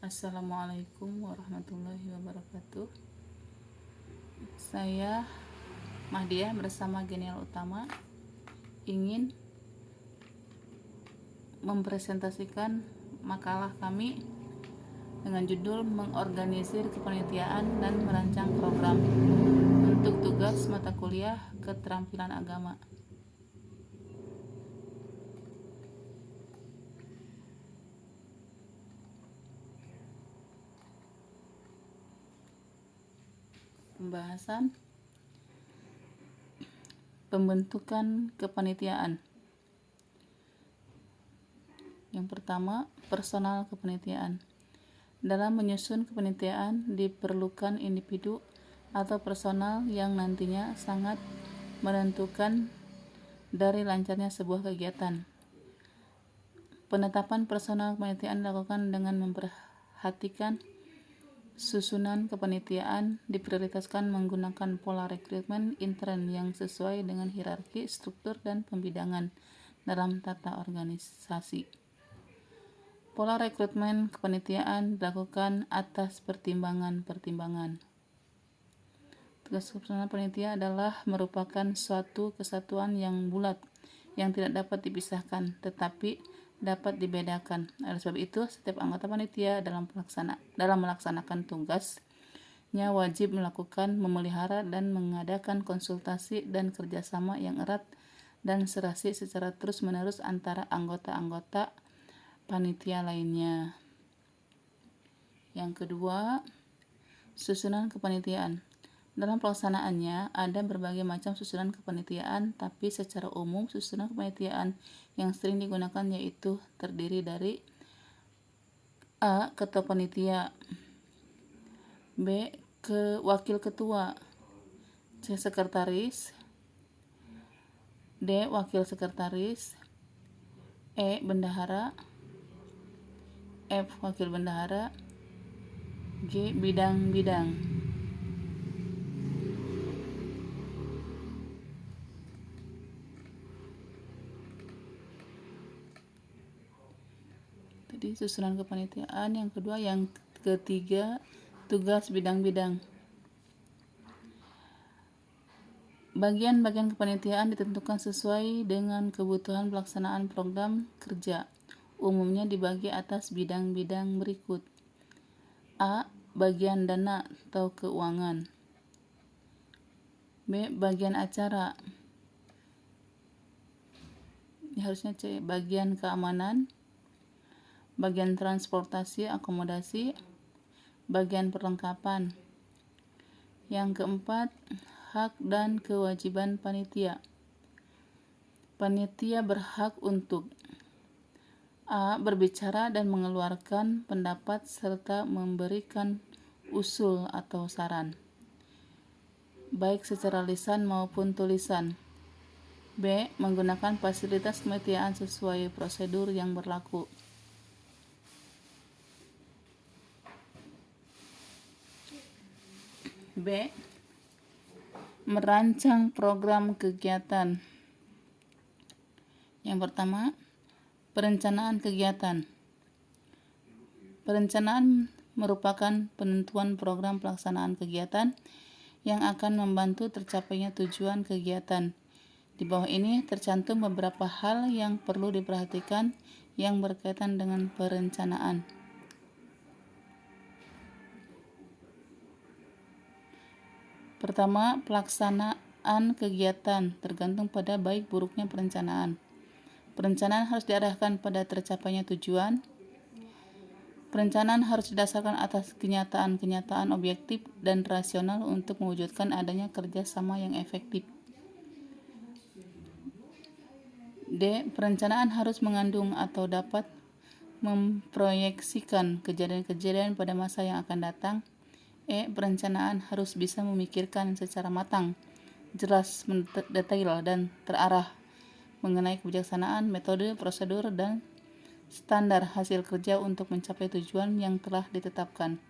Assalamualaikum warahmatullahi wabarakatuh. Saya Mahdiah bersama Genial Utama ingin mempresentasikan makalah kami dengan judul Mengorganisir Kepanitiaan dan Merancang Program untuk tugas mata kuliah Keterampilan Agama. Pembahasan pembentukan kepanitiaan. Yang pertama, personal kepanitiaan. Dalam menyusun kepanitiaan diperlukan individu atau personal yang nantinya sangat menentukan dari lancarnya sebuah kegiatan. Penetapan personal kepanitiaan dilakukan dengan memperhatikan susunan kepanitiaan, diprioritaskan menggunakan pola rekrutmen intern yang sesuai dengan hierarki, struktur, dan pembidangan dalam tata organisasi. Pola rekrutmen kepanitiaan dilakukan atas pertimbangan-pertimbangan. Tugas personal panitia adalah merupakan suatu kesatuan yang bulat, yang tidak dapat dipisahkan, tetapi dapat dibedakan. Oleh sebab itu, setiap anggota panitia dalam melaksanakan tugasnya wajib memelihara dan mengadakan konsultasi dan kerjasama yang erat dan serasi secara terus-menerus antara anggota-anggota panitia lainnya. Yang kedua, susunan kepanitiaan. Dalam pelaksanaannya ada berbagai macam susunan kepanitiaan, tapi secara umum susunan kepanitiaan yang sering digunakan yaitu terdiri dari A. Ketua panitia, B. Wakil ketua, C. Sekretaris, D. Wakil sekretaris, E. Bendahara, F. Wakil bendahara, G. Bidang-bidang. Jadi susunan kepanitiaan. Yang kedua, yang ketiga, tugas bidang-bidang. Bagian-bagian kepanitiaan ditentukan sesuai dengan kebutuhan pelaksanaan program kerja. Umumnya dibagi atas bidang-bidang berikut. A. Bagian dana atau keuangan. B. Bagian acara. Ini harusnya C. Bagian keamanan, bagian transportasi akomodasi, bagian perlengkapan. Yang keempat, hak dan kewajiban panitia. Panitia berhak untuk A. Berbicara dan mengeluarkan pendapat serta memberikan usul atau saran, baik secara lisan maupun tulisan. B. Menggunakan fasilitas kepanitiaan sesuai prosedur yang berlaku. B. Merancang program kegiatan. Yang pertama, perencanaan kegiatan. Perencanaan merupakan penentuan program pelaksanaan kegiatan yang akan membantu tercapainya tujuan kegiatan. Di bawah ini tercantum beberapa hal yang perlu diperhatikan yang berkaitan dengan perencanaan. Pertama, pelaksanaan kegiatan tergantung pada baik buruknya perencanaan. Perencanaan harus diarahkan pada tercapainya tujuan. Perencanaan harus didasarkan atas kenyataan-kenyataan objektif dan rasional untuk mewujudkan adanya kerjasama yang efektif. D. Perencanaan harus mengandung atau dapat memproyeksikan kejadian-kejadian pada masa yang akan datang. E. Perencanaan harus bisa memikirkan secara matang, jelas, detail, dan terarah mengenai kebijaksanaan, metode, prosedur, dan standar hasil kerja untuk mencapai tujuan yang telah ditetapkan.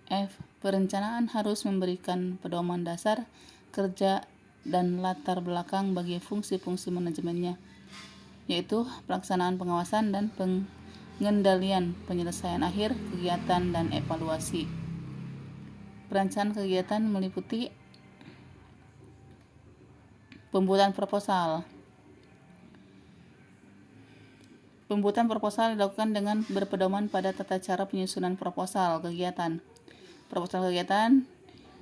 F. Perencanaan harus memberikan pedoman dasar kerja dan latar belakang bagi fungsi-fungsi manajemennya, yaitu pelaksanaan pengawasan dan pengendalian penyelesaian akhir kegiatan dan evaluasi. Perencanaan kegiatan meliputi pembuatan proposal. Pembuatan proposal dilakukan dengan berpedoman pada tata cara penyusunan proposal kegiatan. Proposal kegiatan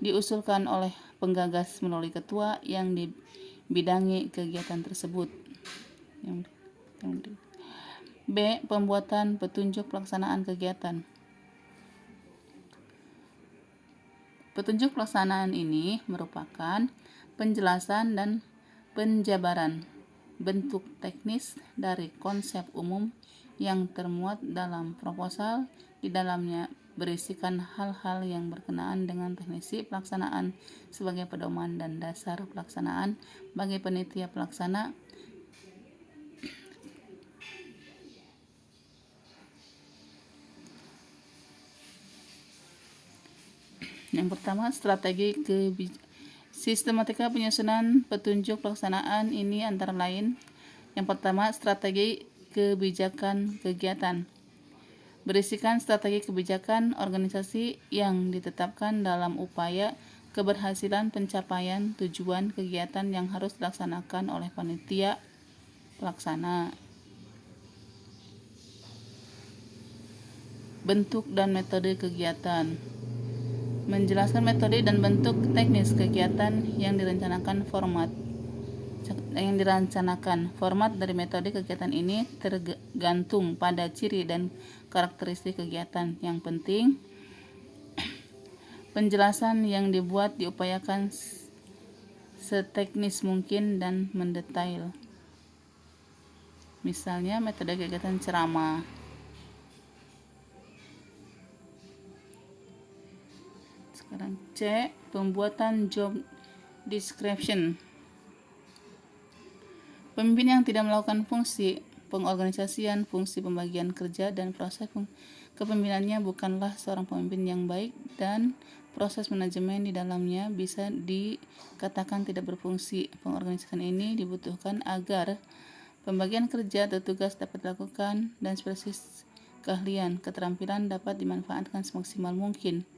diusulkan oleh penggagas melalui ketua yang dibidangi kegiatan tersebut. B. Pembuatan petunjuk pelaksanaan kegiatan. Petunjuk pelaksanaan ini merupakan penjelasan dan penjabaran bentuk teknis dari konsep umum yang termuat dalam proposal. Di dalamnya berisikan hal-hal yang berkenaan dengan teknisi pelaksanaan sebagai pedoman dan dasar pelaksanaan bagi panitia pelaksana. Yang pertama, strategi sistematika penyusunan petunjuk pelaksanaan ini antara lain. Yang pertama, strategi kebijakan kegiatan. Berisikan strategi kebijakan organisasi yang ditetapkan dalam upaya keberhasilan pencapaian tujuan kegiatan yang harus dilaksanakan oleh panitia pelaksana. Bentuk dan metode kegiatan. Menjelaskan metode dan bentuk teknis kegiatan yang direncanakan. Format dari metode kegiatan ini tergantung pada ciri dan karakteristik kegiatan. Yang penting, penjelasan yang dibuat diupayakan seteknis mungkin dan mendetail. Misalnya metode kegiatan ceramah. Sekarang C. Pembuatan job description. Pemimpin yang tidak melakukan fungsi pengorganisasian, fungsi pembagian kerja, dan proses kepemimpinannya bukanlah seorang pemimpin yang baik, dan proses manajemen di dalamnya bisa dikatakan tidak berfungsi. Pengorganisasian ini dibutuhkan agar pembagian kerja atau tugas dapat dilakukan dan spesies keahlian, keterampilan dapat dimanfaatkan semaksimal mungkin.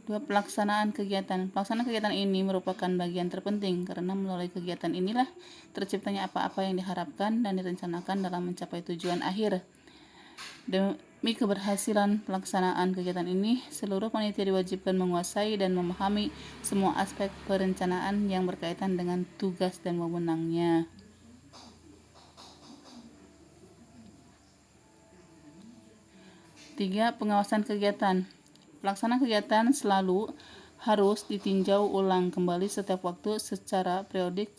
Dua, pelaksanaan kegiatan. Pelaksanaan kegiatan ini merupakan bagian terpenting karena melalui kegiatan inilah terciptanya apa-apa yang diharapkan dan direncanakan dalam mencapai tujuan akhir. Demi keberhasilan pelaksanaan kegiatan ini, seluruh panitia diwajibkan menguasai dan memahami semua aspek perencanaan yang berkaitan dengan tugas dan wewenangnya. Tiga, pengawasan kegiatan. Pelaksanaan kegiatan selalu harus ditinjau ulang kembali setiap waktu secara periodik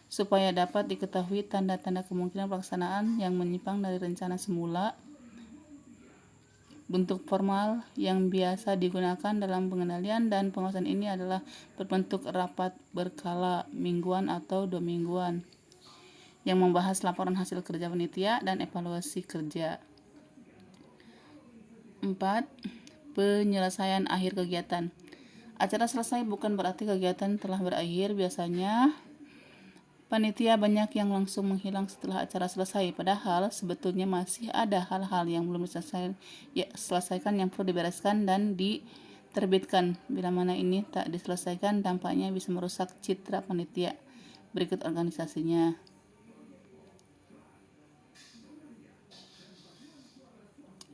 supaya dapat diketahui tanda-tanda kemungkinan pelaksanaan yang menyimpang dari rencana semula. Bentuk formal yang biasa digunakan dalam pengendalian dan pengawasan ini adalah berbentuk rapat berkala mingguan atau 2 mingguan yang membahas laporan hasil kerja panitia dan evaluasi kerja. 4. Penyelesaian akhir kegiatan. Acara selesai bukan berarti kegiatan telah berakhir. Biasanya panitia banyak yang langsung menghilang setelah acara selesai, padahal sebetulnya masih ada hal-hal yang belum diselesaikan yang perlu dibereskan dan diterbitkan. Bila mana ini tak diselesaikan, dampaknya bisa merusak citra panitia. Berikut organisasinya.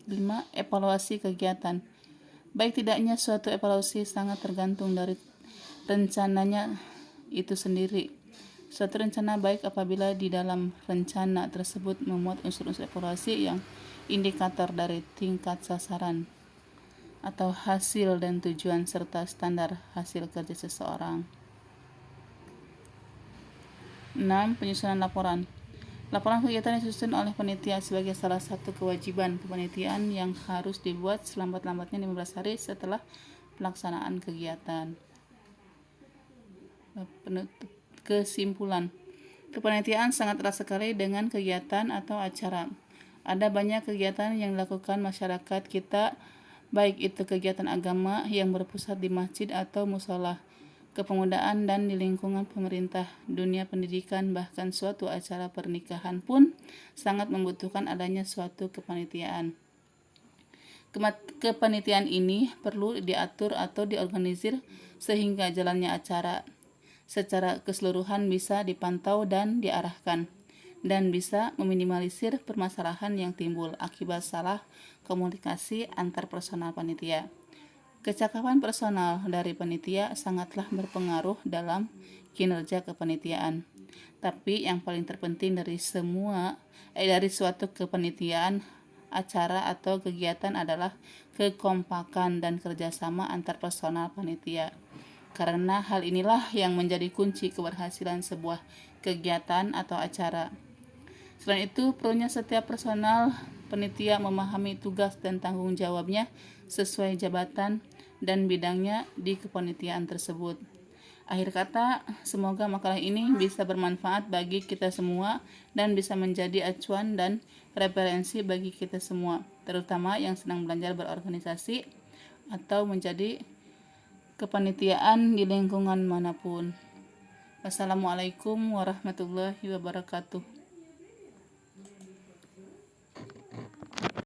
5. Evaluasi kegiatan. Baik tidaknya suatu evaluasi sangat tergantung dari rencananya itu sendiri. Suatu rencana baik apabila di dalam rencana tersebut memuat unsur-unsur evaluasi yang indikator dari tingkat sasaran atau hasil dan tujuan serta standar hasil kerja seseorang. 6. Penyusunan laporan. Laporan kegiatan disusun oleh panitia sebagai salah satu kewajiban kepanitiaan yang harus dibuat selambat-lambatnya 15 hari setelah pelaksanaan kegiatan. Kesimpulan. Kepanitiaan sangat erat sekali dengan kegiatan atau acara. Ada banyak kegiatan yang dilakukan masyarakat kita, baik itu kegiatan agama yang berpusat di masjid atau musola, kepemudaan, dan di lingkungan pemerintah, dunia pendidikan, bahkan suatu acara pernikahan pun sangat membutuhkan adanya suatu kepanitiaan. Kepanitiaan ini perlu diatur atau diorganisir sehingga jalannya acara secara keseluruhan bisa dipantau dan diarahkan, dan bisa meminimalisir permasalahan yang timbul akibat salah komunikasi antar personal panitia. Kecakapan personal dari panitia sangatlah berpengaruh dalam kinerja kepanitiaan. Tapi yang paling terpenting dari suatu kepanitiaan, acara atau kegiatan adalah kekompakan dan kerjasama antar personal panitia. Karena hal inilah yang menjadi kunci keberhasilan sebuah kegiatan atau acara. Selain itu, perlunya setiap personal panitia memahami tugas dan tanggung jawabnya sesuai jabatan dan bidangnya di kepanitiaan tersebut. Akhir kata, semoga makalah ini bisa bermanfaat bagi kita semua dan bisa menjadi acuan dan referensi bagi kita semua, terutama yang sedang belajar berorganisasi atau menjadi kepanitiaan di lingkungan manapun. Wassalamualaikum warahmatullahi wabarakatuh.